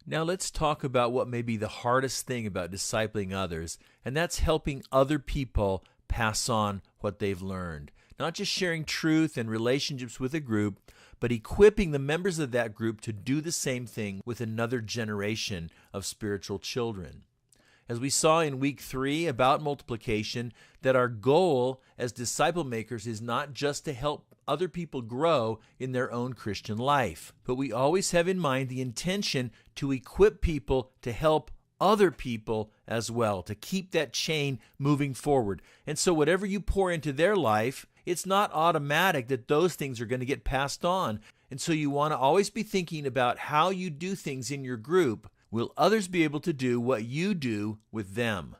Now let's talk about what may be the hardest thing about discipling others, and that's helping other people pass on what they've learned. Not just sharing truth and relationships with a group, but equipping the members of that group to do the same thing with another generation of spiritual children. As we saw in week 3 about multiplication, that our goal as disciple makers is not just to help other people grow in their own Christian life, but we always have in mind the intention to equip people to help other people as well, to keep that chain moving forward. And so whatever you pour into their life, it's not automatic that those things are going to get passed on. And so you want to always be thinking about how you do things in your group. Will others be able to do what you do with them?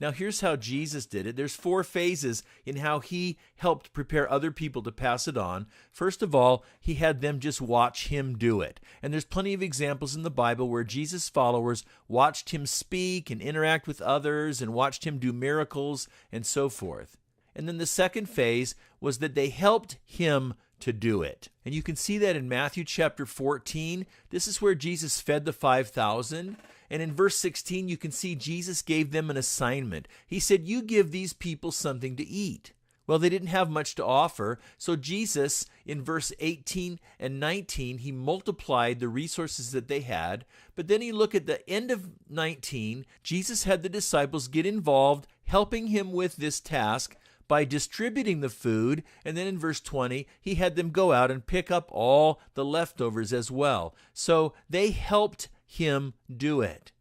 Now here's how Jesus did it. There's 4 phases in how he helped prepare other people to pass it on. First of all, he had them just watch him do it. And there's plenty of examples in the Bible where Jesus' followers watched him speak and interact with others and watched him do miracles and so forth. And then the second phase was that they helped him to do it. And you can see that in Matthew chapter 14. This is where Jesus fed the 5,000. And in verse 16, you can see Jesus gave them an assignment. He said, you give these people something to eat. Well, they didn't have much to offer. So Jesus, in verse 18 and 19, he multiplied the resources that they had. But then you look at the end of 19, Jesus had the disciples get involved, helping him with this task by distributing the food. And then in verse 20, he had them go out and pick up all the leftovers as well. So they helped him do it.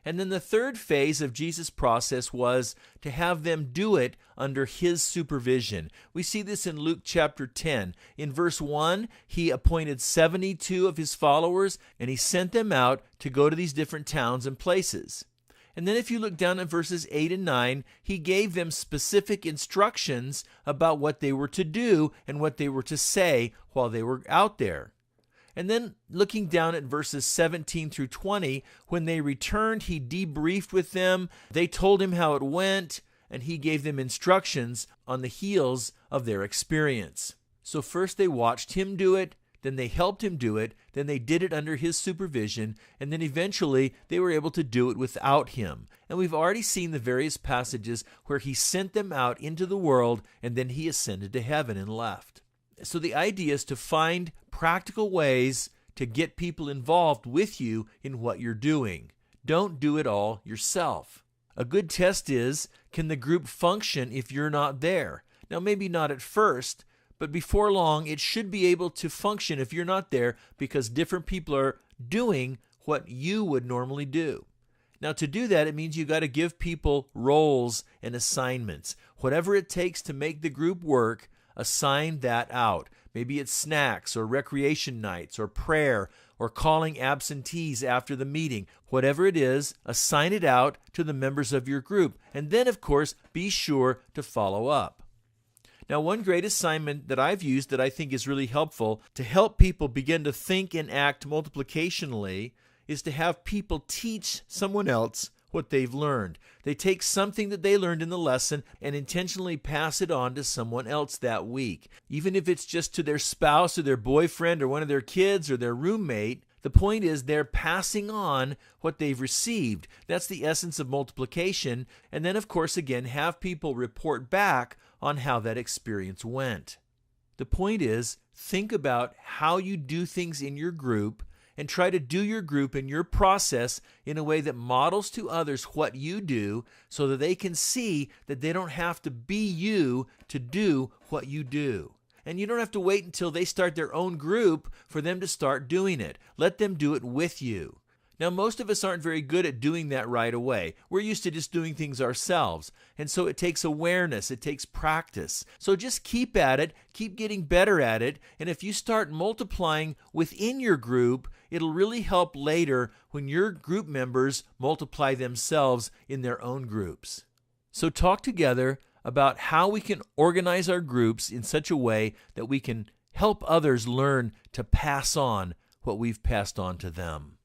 And then the third phase of Jesus' process was to have them do it under his supervision. We see this in Luke chapter 10. In verse 1, he appointed 72 of his followers, and he sent them out to go to these different towns and places. And then if you look down at verses 8 and 9, he gave them specific instructions about what they were to do and what they were to say while they were out there. And then looking down at verses 17 through 20, when they returned, he debriefed with them. They told him how it went, and he gave them instructions on the heels of their experience. So first they watched him do it, then they helped him do it, then they did it under his supervision, and then eventually they were able to do it without him. And we've already seen the various passages where he sent them out into the world, and then he ascended to heaven and left. So the idea is to find practical ways to get people involved with you in what you're doing. Don't do it all yourself. A good test is, can the group function if you're not there? Now, maybe not at first, but before long, it should be able to function if you're not there because different people are doing what you would normally do. Now, to do that, it means you got to give people roles and assignments. Whatever it takes to make the group work, assign that out. Maybe it's snacks or recreation nights or prayer or calling absentees after the meeting. Whatever it is, assign it out to the members of your group. And then, of course, be sure to follow up. Now, one great assignment that I've used that I think is really helpful to help people begin to think and act multiplicationally is to have people teach someone else what they've learned. They take something that they learned in the lesson and intentionally pass it on to someone else that week. Even if it's just to their spouse or their boyfriend or one of their kids or their roommate, the point is they're passing on what they've received. That's the essence of multiplication. And then, of course, again, have people report back on how that experience went. The point is, think about how you do things in your group and try to do your group and your process in a way that models to others what you do so that they can see that they don't have to be you to do what you do. And you don't have to wait until they start their own group for them to start doing it. Let them do it with you. Now, most of us aren't very good at doing that right away. We're used to just doing things ourselves. And so it takes awareness, it takes practice. So just keep at it, keep getting better at it. And if you start multiplying within your group, it'll really help later when your group members multiply themselves in their own groups. So talk together about how we can organize our groups in such a way that we can help others learn to pass on what we've passed on to them.